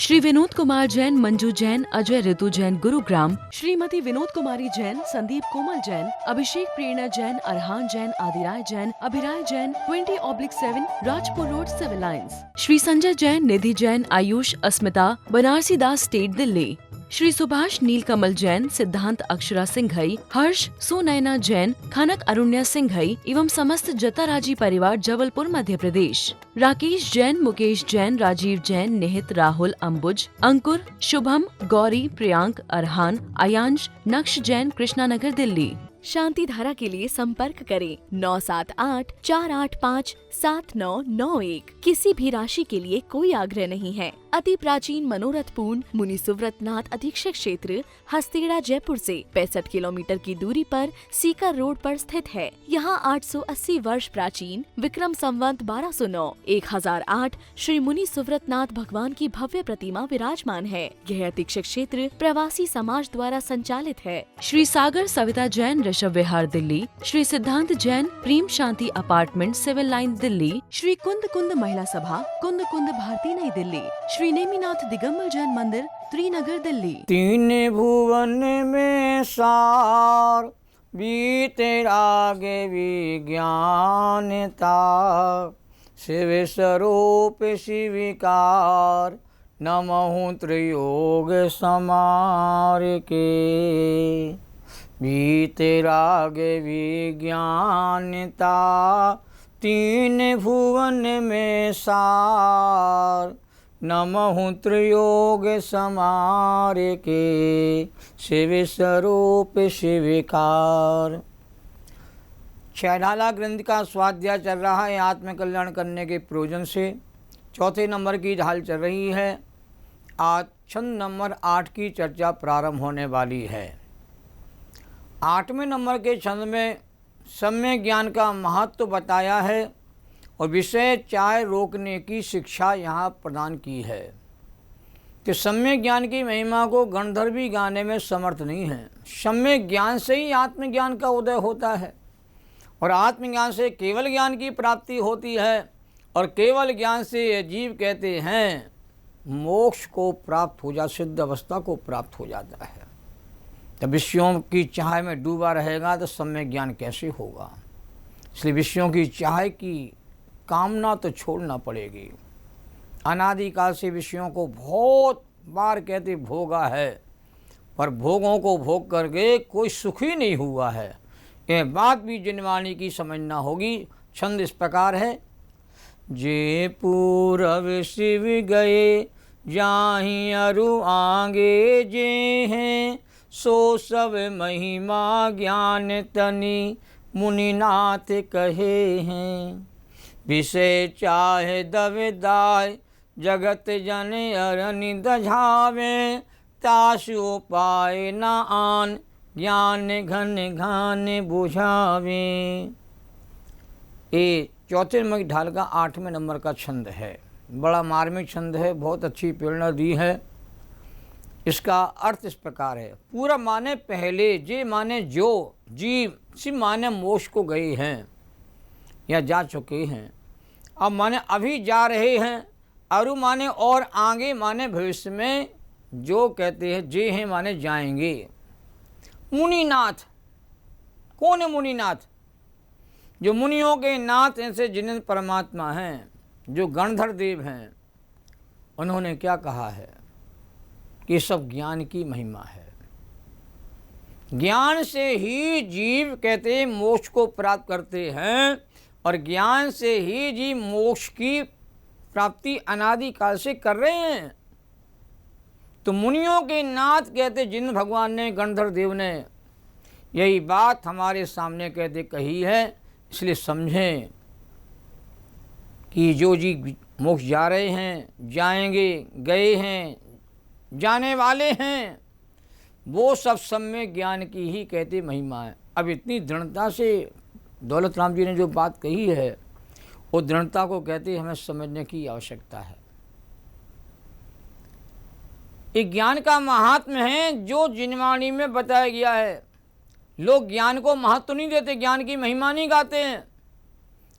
Shri Vinod Kumar Jain, Manju Jain, Ajay Ritu Jain, Gurugram. Shrimati Vinod Kumari Jain, Sandeep Komal Jain, Abhishek Prerna Jain, Arhan Jain, Adirai Jain, Abhirai Jain, 20/7, Rajpur road, civil lines. Shri Sanjay Jain, Nidhi Jain, Ayush, Asmita, Banarasi Das estate, Delhi. Shri Subhash Neelkamal Jain, Siddhant Akshara Singhai, हर्ष सुनैना जैन, खनक अरुण्या सिंघई एवं समस्त जताराजी परिवार, जबलपुर, मध्य प्रदेश। राकेश जैन, मुकेश जैन, राजीव जैन, निहित, राहुल, अंबुज, अंकुर, शुभम, गौरी, प्रियांक, अरहान, आयांश, नक्श जैन, कृष्णानगर, दिल्ली। शांति धारा के लिए संपर्क करें 9784857991। किसी भी राशि के लिए कोई आग्रह नहीं है। अति प्राचीन मनोरथपूर्ण मुनि सुव्रतनाथ अधीक्षक क्षेत्र, हस्तेड़ा, जयपुर से 65 किलोमीटर की दूरी पर सीकर रोड पर स्थित है। यहाँ 880 वर्ष प्राचीन विक्रम संवत 1209 1008 श्री मुनि सुव्रतनाथ भगवान की भव्य प्रतिमा विराजमान है। यह अधीक्षक क्षेत्र प्रवासी समाज द्वारा संचालित है। श्री सागर सविता जैन, ऋषभ विहार, Delhi. Shri Siddhant Jain, Prem Shanti apartment, civil line, Delhi. Shri Kund Mahila सभा, कुंद भारती, नई दिल्ली। श्री नेमिनाथ दिगंबर जैन मंदिर, त्रिनगर, दिल्ली। तीन भुवन में सार, बीते रागे विज्ञानता, शिव स्वरूप शिविकार, नमहु त्रियोग समार के। बीते रागे विज्ञानता, तीन भुवन में सार, नमहु त्रियोग समार के, शिव स्वरूप शिविकार। छैलाला ग्रंथ का स्वाध्याय चल रहा है। आत्मकल्याण करने के प्रयोजन से चौथे नंबर की ढाल चल रही है। आज छंद नंबर 8 की चर्चा प्रारंभ होने वाली है। 8वें नंबर के छंद में सम्यक ज्ञान का महत्व बताया है और विषय चाय रोकने की शिक्षा यहाँ प्रदान की है कि सम्यक ज्ञान की महिमा को गणधर भी गाने में समर्थ नहीं है। सम्यक ज्ञान से ही आत्मज्ञान का उदय होता है और आत्मज्ञान से केवल ज्ञान की प्राप्ति होती है और केवल ज्ञान से ये जीव कहते हैं मोक्ष को प्राप्त हो जा, सिद्ध अवस्था को प्राप्त हो जाता है। तो विषयों की चाह में डूबा रहेगा तो सम्यक ज्ञान कैसे होगा। इसलिए विषयों की चाह की कामना तो छोड़ना पड़ेगी। अनादिकाल से विषयों को बहुत बार कहते भोगा है, पर भोगों को भोग करके कोई सुख ही नहीं हुआ है। यह बात भी जिनवाणी की समझना होगी। छंद इस प्रकार है। जे पूरब शिव गए, जाहि अरु आगे जे हैं, सो सब महिमा ज्ञान तनि मुनिनाथ कहे हैं। विषय चाहे दवेदाय, जगत जन अरनि दझावे, तासु पाए न आन, ज्ञान घन घान बुझावे। ये चौथे नंबर की ढाल का 8वें नंबर का छंद है। बड़ा मार्मिक छंद है, बहुत अच्छी प्रेरणा दी है। इसका अर्थ इस प्रकार है। पूरा माने पहले, जे माने जो, जीव, शिव माने मोक्ष को गए हैं या जा चुके हैं, अब माने अभी जा रहे हैं, अरु माने और आगे माने भविष्य में, जो कहते हैं जे हैं माने जाएंगे। मुनिनाथ, कौन है मुनिनाथ? जो मुनियों के नाथ ऐसे जिन परमात्मा हैं, जो गणधर देव हैं। उन्होंने क्या कहा है कि सब ज्ञान की महिमा है। ज्ञान से ही जीव कहते हैं मोक्ष को प्राप्त करते हैं और ज्ञान से ही जीव मोक्ष की प्राप्ति अनादिकाल से कर रहे हैं। तो मुनियों के नाथ कहते जिन भगवान ने, गणधर देव ने यही बात हमारे सामने कहते कही है। इसलिए समझें कि जो जी मोक्ष जा रहे हैं, जाएंगे, गए हैं, जाने वाले हैं, वो सब सम्यक ज्ञान की ही कहते महिमा है। अब इतनी दृढ़ता से दौलत राम जी ने जो बात कही है, वो दृढ़ता को कहते हमें समझने की आवश्यकता है। एक ज्ञान का महात्म्य है जो जिनवाणी में बताया गया है। लोग ज्ञान को महत्व नहीं देते, ज्ञान की महिमा नहीं गाते हैं।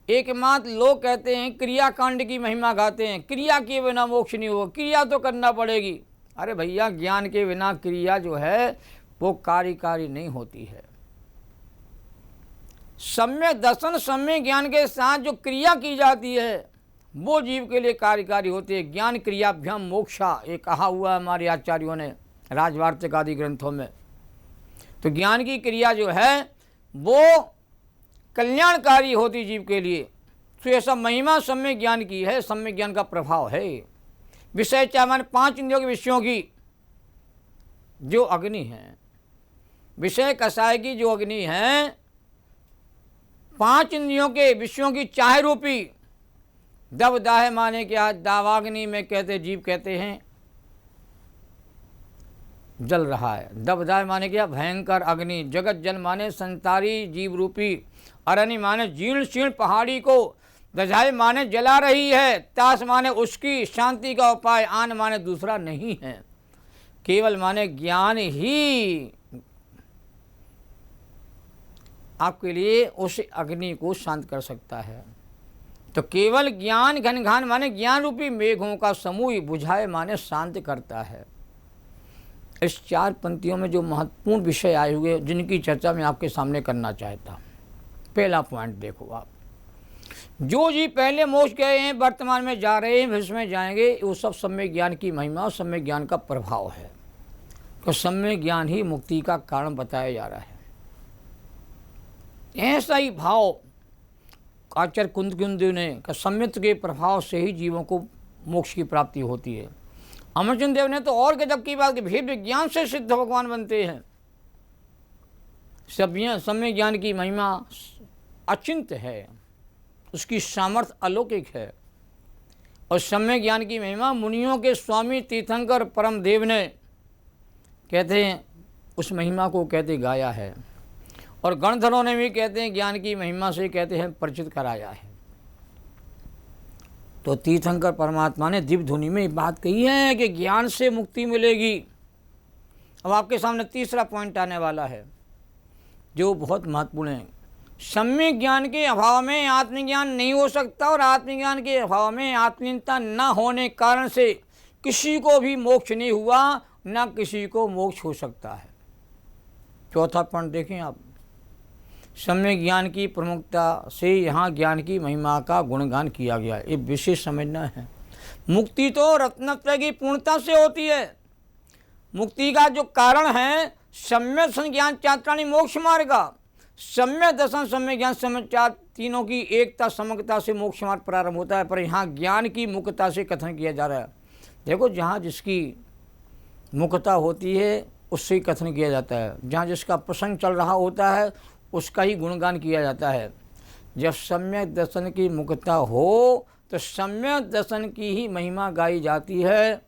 एकमात्र लोग कहते हैं क्रियाकांड की महिमा गाते हैं, क्रिया के बिना मोक्ष नहीं होगा, क्रिया तो करना पड़ेगी। अरे भैया, ज्ञान के बिना क्रिया जो है वो कार्यकारी नहीं होती है। सम्यक दर्शन सम्यक ज्ञान के साथ जो क्रिया की जाती है वो जीव के लिए कार्यकारी होती है। ज्ञान क्रियाभ्याम मोक्षा, ये कहा हुआ है हमारे आचार्यों ने राजवार्तिक आदि ग्रंथों में। तो ज्ञान की क्रिया जो है वो कल्याणकारी होती जीव के लिए। तो ऐसा महिमा सम्यक ज्ञान की है, सम्यक ज्ञान का प्रभाव है। विषय चाहे हमारे 5 इंद्रियों के विषयों की जो अग्नि है, विषय कसाय की जो अग्नि है, 5 इंद्रियों के विषयों की चाह रूपी दब दाह माने क्या, दावाग्नि में कहते जीव कहते हैं जल रहा है। दब दाह माने क्या, भयंकर अग्नि। जगत जन माने संसारी जीव रूपी, अरण्य माने जीर्ण शीर्ण पहाड़ी को, दजाए माने जला रही है, तास माने उसकी शांति का उपाय, आन माने दूसरा नहीं है। केवल माने ज्ञान ही आपके लिए उस अग्नि को शांत कर सकता है। तो केवल ज्ञान घनघान माने ज्ञान रूपी मेघों का समूह बुझाए माने शांत करता है। इस 4 पंक्तियों में जो महत्वपूर्ण विषय आए हुए जिनकी चर्चा मैं आपके सामने करना चाहता हूँ। पहला पॉइंट देखो आप, जो जी पहले मोक्ष गए हैं, वर्तमान में जा रहे हैं, भविष्य में जाएंगे, वो सब सम्यक ज्ञान की महिमा और सम्यक ज्ञान का प्रभाव है। तो सम्यक ज्ञान ही मुक्ति का कारण बताया जा रहा है। ऐसा ही भाव आचार्य कुंद ने सम्यक के प्रभाव से ही जीवों को मोक्ष की प्राप्ति होती है। अमरचंद देव ने तो और गजब की बात कि भेद विज्ञान से सिद्ध भगवान बनते हैं। सम्यक ज्ञान की महिमा अचिंत्य है, उसकी सामर्थ्य अलौकिक है। और सम्यक ज्ञान की महिमा मुनियों के स्वामी तीर्थंकर परम देव ने कहते हैं उस महिमा को कहते गाया है, और गणधरों ने भी कहते हैं ज्ञान की महिमा से कहते हैं परिचित कराया है। तो तीर्थंकर परमात्मा ने दिव्य ध्वनि में बात कही है कि ज्ञान से मुक्ति मिलेगी। अब आपके सामने तीसरा पॉइंट आने वाला है जो बहुत महत्वपूर्ण है। सम्यक ज्ञान के अभाव में आत्मज्ञान नहीं हो सकता, और आत्मज्ञान के अभाव में आत्मीयता न होने कारण से किसी को भी मोक्ष नहीं हुआ, न किसी को मोक्ष हो सकता है। चौथा पॉइंट देखें आप, सम्यक ज्ञान की प्रमुखता से यहाँ ज्ञान की महिमा का गुणगान किया गया है। ये विशेष समझना है। मुक्ति तो रत्नत्रय की पूर्णता से होती है। मुक्ति का जो कारण है सम्यक दर्शन ज्ञान चात्राणी मोक्ष मार्ग का, सम्यक दर्शन सम्यक ज्ञान सम्यक चार तीनों की एकता समग्रता से मोक्ष मार्ग प्रारंभ होता है। पर यहाँ ज्ञान की मुक्तता से कथन किया जा रहा है। देखो, जहाँ जिसकी मुक्तता होती है उससे ही कथन किया जाता है। जहाँ जिसका प्रसंग चल रहा होता है उसका ही गुणगान किया जाता है। जब सम्यक दर्शन की मुक्तता हो तो सम्यक दर्शन की ही महिमा गाई जाती है,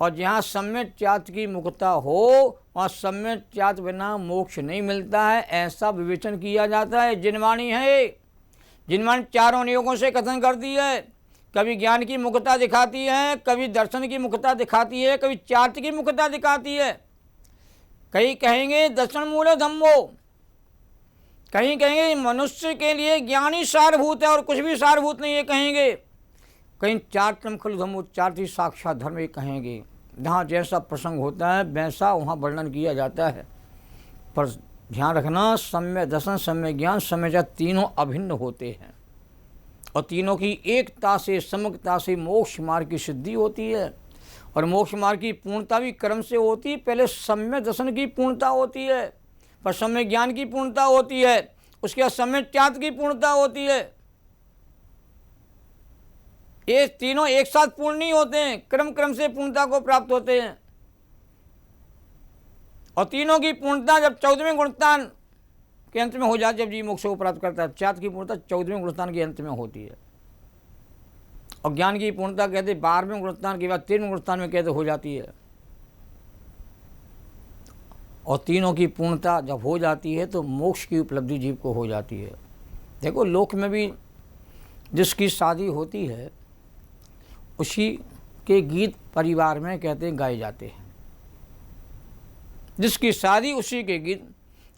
और जहाँ सम्यक चात्र की मुक्तता हो वहाँ सम्यक चात्र बिना मोक्ष नहीं मिलता है, ऐसा विवेचन किया जाता है। जिनवाणी है, जिनवाणी चारों नियोगों से कथन करती है। कभी ज्ञान की मुक्तता दिखाती है, कभी दर्शन की मुक्तता दिखाती है, कभी चात्र की मुक्तता दिखाती है। कहीं कहेंगे दर्शन मूल धम्मो, कहीं कहेंगे मनुष्य के लिए ज्ञान ही सारभूत है और कुछ भी सारभूत नहीं है कहेंगे। कहीं चार्तम खलु धम्मो, चार्थ ही साक्षात धर्म ये कहेंगे। जहाँ जैसा प्रसंग होता है वैसा वहाँ वर्णन किया जाता है। पर ध्यान रखना, सम्यक दर्शन सम्यक ज्ञान सम्यक तीनों अभिन्न होते हैं, और तीनों की एकता से समग्रता से मोक्ष मार्ग की सिद्धि होती है। और मोक्ष मार्ग की पूर्णता भी क्रम से होती है। पहले सम्यक दर्शन की पूर्णता होती है, पर सम्यक ज्ञान की पूर्णता होती है, उसके बाद सम्यक चात्र की पूर्णता होती है। ये तीनों एक साथ पूर्ण नहीं होते हैं, क्रम क्रम से पूर्णता को प्राप्त होते हैं। और तीनों की पूर्णता जब 14वें गुणस्थान के अंत में हो जाती, जब जीव मोक्ष को प्राप्त करता है, चात्र की पूर्णता 14वें गुणस्थान के अंत में होती है, और ज्ञान की पूर्णता कहते 12वें गुणस्थान के बाद 13वें गुणस्थान में कहते हो जाती है। और तीनों की पूर्णता जब हो जाती है तो मोक्ष की उपलब्धि जीव को हो जाती है। देखो, लोक में भी जिसकी शादी होती है उसी के गीत परिवार में कहते हैं गाए जाते हैं। जिसकी शादी उसी के गीत,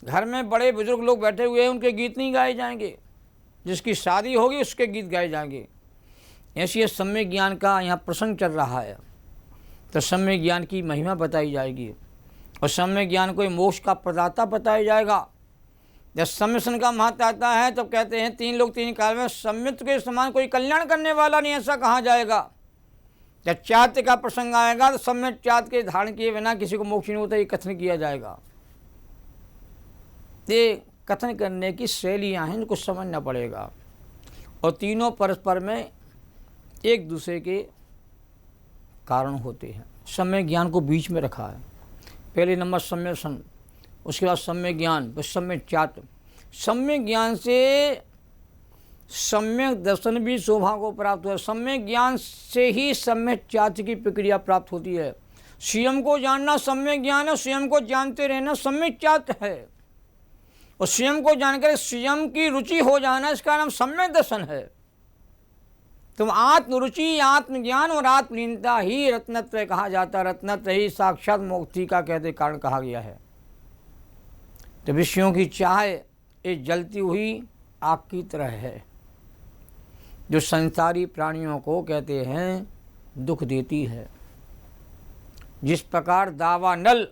घर में बड़े बुजुर्ग लोग बैठे हुए हैं उनके गीत नहीं गाए जाएंगे। जिसकी शादी होगी उसके गीत गाए जाएंगे। ऐसे सम्यक ज्ञान का यहाँ प्रसंग चल रहा है, तो सम्यक ज्ञान की महिमा बताई जाएगी और सम्यक ज्ञान को मोक्ष का प्रदाता बताया जाएगा। जब सम्यसन का महत्व आता है तो कहते हैं 3 लोग 3 काल में सम्यक के समान कोई कल्याण करने वाला नहीं, ऐसा कहा जाएगा। जब चात्य का प्रसंग आएगा तो सम्यक चात्य के धारण किए बिना किसी को मोक्ष नहीं होता, ये कथन किया जाएगा। ये कथन करने की शैलियाँ हैं, इनको समझना पड़ेगा। और तीनों परस्पर में एक दूसरे के कारण होते हैं। सम्यक ज्ञान को बीच में रखा है। पहले नंबर सम्यसन, उसके बाद सम्यक ज्ञान, फिर सम्यक चात्य। सम्यक ज्ञान से सम्यक दर्शन भी शोभा को प्राप्त हुआ। सम्यक ज्ञान से ही सम्यक चात्य की प्रक्रिया प्राप्त होती है। स्वयं को जानना सम्यक ज्ञान है, स्वयं को जानते रहना सम्यक चात्य है। और स्वयं को जानकर स्वयं की रुचि हो जाना, इसका नाम सम्यक दर्शन है। तुम आत्मरुचि, आत्मज्ञान और आत्मलीनता ही रत्नत्रय कहा जाता है। रत्नत्रय ही साक्षात मुक्ति का कहते कारण कहा गया है। तो विषयों की चाह एक जलती हुई आग की तरह है, जो संसारी प्राणियों को कहते हैं दुख देती है। जिस प्रकार दावानल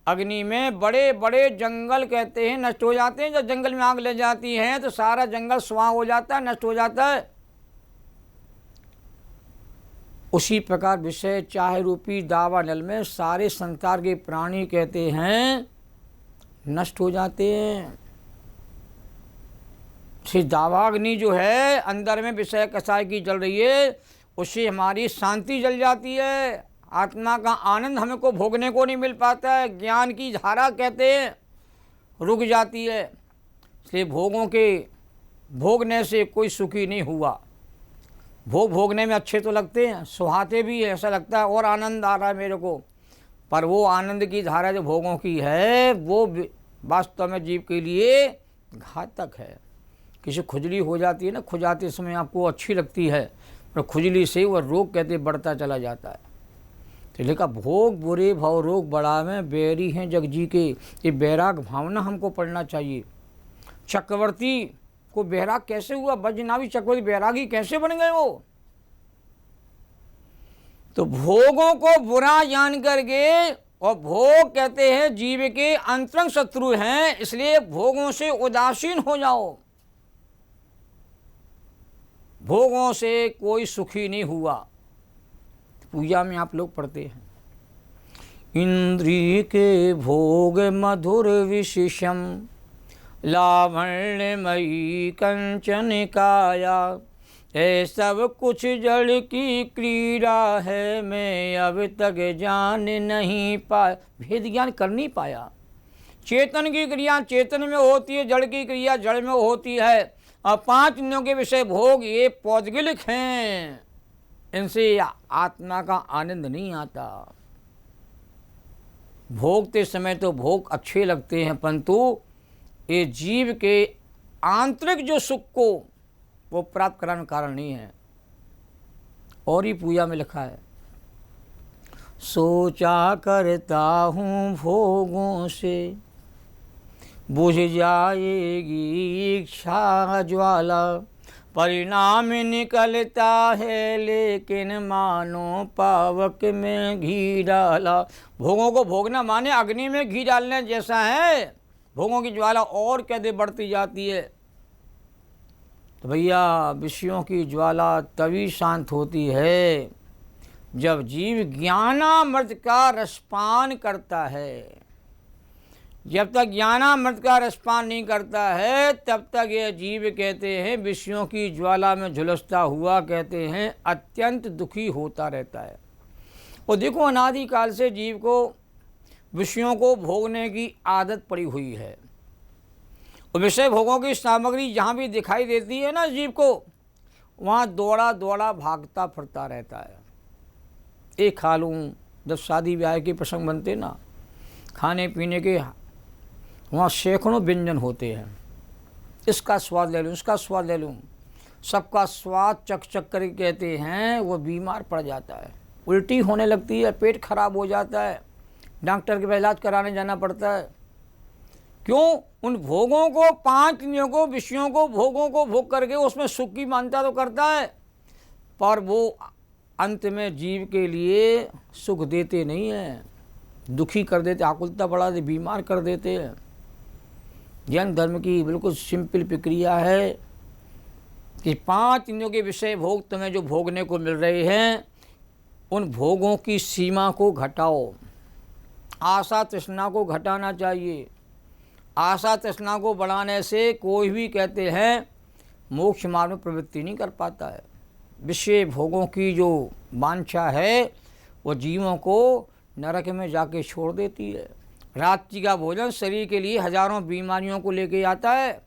अग्नि में बड़े बड़े जंगल कहते हैं नष्ट हो जाते हैं। जब जंगल में आग लग जाती है तो सारा जंगल स्वाह हो जाता है, नष्ट हो जाता है। उसी प्रकार विषय चाह रूपी दावानल में सारे संसार के प्राणी कहते हैं नष्ट हो जाते हैं। श्री दावाग्नि जो है अंदर में विषय कसाय की जल रही है, उससे हमारी शांति जल जाती है। आत्मा का आनंद हमें को भोगने को नहीं मिल पाता है। ज्ञान की धारा कहते हैं रुक जाती है। इसलिए भोगों के भोगने से कोई सुखी नहीं हुआ। भोग भोगने में अच्छे तो लगते हैं, सुहाते भी है, ऐसा लगता है और आनंद आ रहा है मेरे को, पर वो आनंद की धारा जो भोगों की है वो वास्तव में जीव के लिए घातक है। किसी खुजली हो जाती है ना, खुजाते समय आपको अच्छी लगती है, पर खुजली से वह रोग कहते बढ़ता चला जाता है। तो लिखा भोग बुरे भाव रोग बढ़ा में बैरी हैं जग जी के। ये बैराग भावना हमको पढ़ना चाहिए। चक्रवर्ती को बैराग कैसे हुआ? बजनावी चक्रवर्ती बैरागी कैसे बन गए वो? तो भोगों को बुरा जान करके, और भोग कहते हैं जीव के अंतरंग शत्रु हैं, इसलिए भोगों से उदासीन हो जाओ। भोगों से कोई सुखी नहीं हुआ। पूजा में आप लोग पढ़ते हैं इंद्रिय के भोग मधुर विशेषम लावण्यमयी कंचन काया। ये सब कुछ जड़ की क्रीड़ा है, मैं अब तक जान नहीं पाया। भेद ज्ञान कर नहीं पाया। चेतन की क्रिया चेतन में होती है, जड़ की क्रिया जड़ में होती है। और 5 इंद्रियों के विषय भोग ये पौद्गलिक हैं, इनसे आत्मा का आनंद नहीं आता। भोगते समय तो भोग अच्छे लगते हैं, परंतु ये जीव के आंतरिक जो सुख को वो प्राप्त कराने का कारण नहीं है। और ही पूजा में लिखा है सोचा करता हूँ भोगों से बुझ जाएगी इच्छा ज्वाला। परिणाम निकलता है लेकिन मानो पावक में घी डाला। भोगों को भोगना माने अग्नि में घी डालने जैसा है। भोगों की ज्वाला और कैसे बढ़ती जाती है। तो भैया विषयों की ज्वाला तभी शांत होती है जब जीव ज्ञानामृत का रसपान करता है। जब तक ज्ञानामृत का रसपान नहीं करता है तब तक यह जीव कहते हैं विषयों की ज्वाला में झुलसता हुआ कहते हैं अत्यंत दुखी होता रहता है। और देखो अनादिकाल से जीव को विषयों को भोगने की आदत पड़ी हुई है। और विषय भोगों की सामग्री जहाँ भी दिखाई देती है ना जीव को, वहाँ दौड़ा दौड़ा भागता फिरता रहता है। एक खा लूँ, जब शादी ब्याह के प्रसंग बनते ना, खाने पीने के वहाँ सैकड़ों व्यंजन होते हैं। इसका स्वाद ले लूँ, इसका स्वाद ले लूँ, सबका स्वाद चक चक कर कहते हैं वो बीमार पड़ जाता है। उल्टी होने लगती है, पेट खराब हो जाता है, डॉक्टर के पास इलाज कराने जाना पड़ता है। क्यों? उन भोगों को, 5 इंद्रियों को, विषयों को, भोगों को भोग करके उसमें सुख की मान्यता तो करता है, पर वो अंत में जीव के लिए सुख देते नहीं हैं, दुखी कर देते, आकुलता बढ़ा देते, बीमार कर देते हैं। जैन धर्म की बिल्कुल सिंपल प्रक्रिया है कि 5 इंद्रियों के विषय भोग तुम्हें जो भोगने को मिल रहे हैं, उन भोगों की सीमा को घटाओ। आशा तृष्णा को घटाना चाहिए। आशा तृष्णा को बढ़ाने से कोई भी कहते हैं मोक्ष मार्ग में प्रवृत्ति नहीं कर पाता है। विषय भोगों की जो वांछा है वो जीवों को नरक में जाके छोड़ देती है। रात्रि का भोजन शरीर के लिए हजारों बीमारियों को लेके आता है।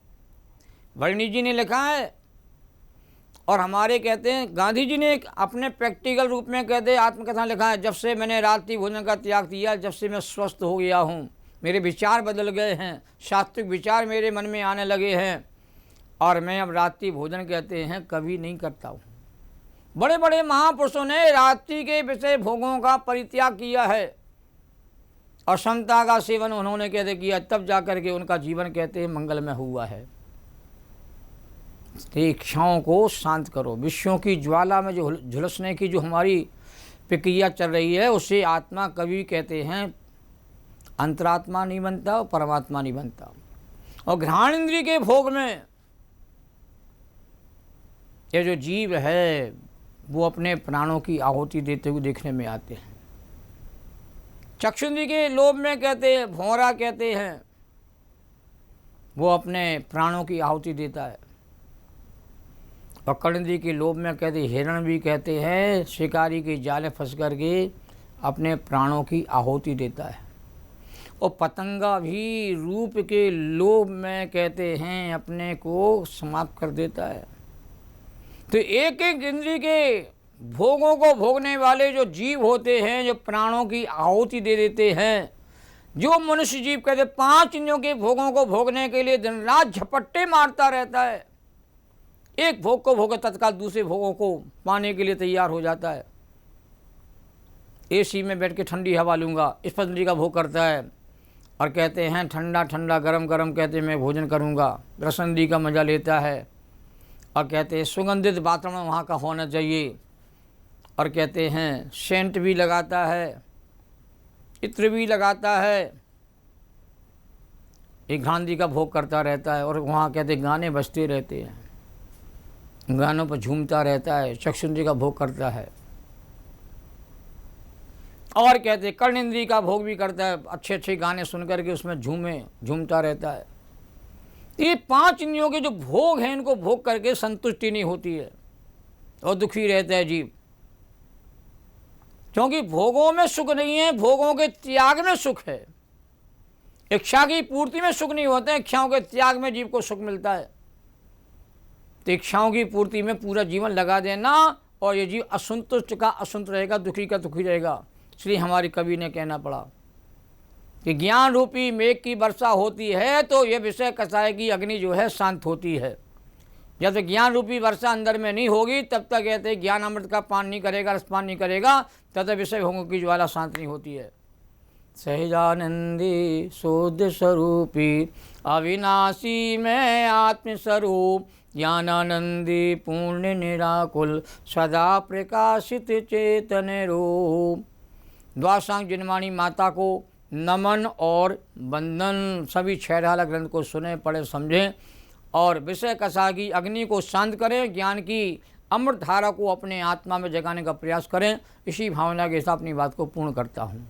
वर्णी जी ने लिखा है और हमारे कहते हैं गांधी जी ने एक अपने प्रैक्टिकल रूप में कहते हैं आत्मकथा लिखा है, जब से मैंने रात्रि भोजन का त्याग किया, जब से मैं स्वस्थ हो गया हूँ, मेरे विचार बदल गए हैं, सात्विक विचार मेरे मन में आने लगे हैं और मैं अब रात्रि भोजन कहते हैं कभी नहीं करता हूँ। बड़े बड़े महापुरुषों ने रात्रि के विषय भोगों का परित्याग किया है और समता का सेवन उन्होंने कहते किया, तब जाकर के उनका जीवन कहते हैं मंगलमय हुआ है। इच्छाओं को शांत करो। विषयों की ज्वाला में जो झुलसने की जो हमारी प्रक्रिया चल रही है, उससे आत्मा कभी कहते हैं अंतरात्मा नहीं बनता और परमात्मा नहीं बनता। और घ्राण इंद्रिय के भोग में ये जो जीव है वो अपने प्राणों की आहुति देते हुए देखने में आते हैं। चक्षुंद्रिय के लोभ में कहते हैं, भौरा कहते हैं, वो अपने प्राणों की आहुति देता है। और कर्णेंद्रिय के लोभ में कहते हिरण भी कहते हैं शिकारी के जाले फंस करके अपने प्राणों की आहुति देता है। और पतंगा भी रूप के लोभ में कहते हैं अपने को समाप्त कर देता है। तो एक एक इंद्रिय के भोगों को भोगने वाले जो जीव होते हैं, जो प्राणों की आहुति दे देते हैं, जो मनुष्य जीव कहते 5 इंद्रियों के भोगों को भोगने के लिए दिन रात झपट्टे मारता रहता है, एक भोग को भोगे तत्काल दूसरे भोगों को पाने के लिए तैयार हो जाता है। एसी में बैठ के ठंडी हवा लूँगा, इस पत्नी का भोग करता है और कहते हैं ठंडा ठंडा गरम गरम कहते हैं मैं भोजन करूँगा, रसंदी का मज़ा लेता है। और कहते हैं सुगंधित वातावरण वहाँ का होना चाहिए। और कहते हैं सेंट भी लगाता है, इत्र भी लगाता है, एक घांधी का भोग करता रहता है। और वहाँ कहते गाने बजते रहते हैं, गानों पर झूमता रहता है, चक्षुंद्रिय का भोग करता है। और कहते कर्णेंद्रिय का भोग भी करता है, अच्छे अच्छे गाने सुन करके उसमें झूमता रहता है। ये 5 इंद्रियों के जो भोग हैं, इनको भोग करके संतुष्टि नहीं होती है और दुखी रहता है जीव, क्योंकि भोगों में सुख नहीं है, भोगों के त्याग में सुख है। इच्छा की पूर्ति में सुख नहीं होता है, इच्छाओं के त्याग में जीव को सुख मिलता है। तो इच्छाओं की पूर्ति में पूरा जीवन लगा देना और ये जीव असंतुष्ट का असंतुष्ट रहेगा, दुखी का दुखी रहेगा। इसलिए हमारे कवि ने कहना पड़ा कि ज्ञान रूपी मेघ की वर्षा होती है तो ये विषय कसाय की अग्नि जो है शांत होती है। जब तक ज्ञान रूपी वर्षा अंदर में नहीं होगी तब तक कहते ज्ञान अमृत का पान नहीं करेगा, रसपान नहीं करेगा, तब तक विषय भोगों की ज्वाला शांत नहीं होती है। सहजानंदी शुद्ध स्वरूपी अविनाशी में आत्मस्वरूप, ज्ञानानंदी पूर्ण निराकुल सदा प्रकाशित चेतन रूप। द्वादशांग जिनवाणी माता को नमन और वंदन। सभी 6 ढाला ग्रंथ को सुने, पढ़े, समझें और विषय कसा की अग्नि को शांत करें, ज्ञान की अमृत धारा को अपने आत्मा में जगाने का प्रयास करें। इसी भावना के साथ अपनी बात को पूर्ण करता हूँ।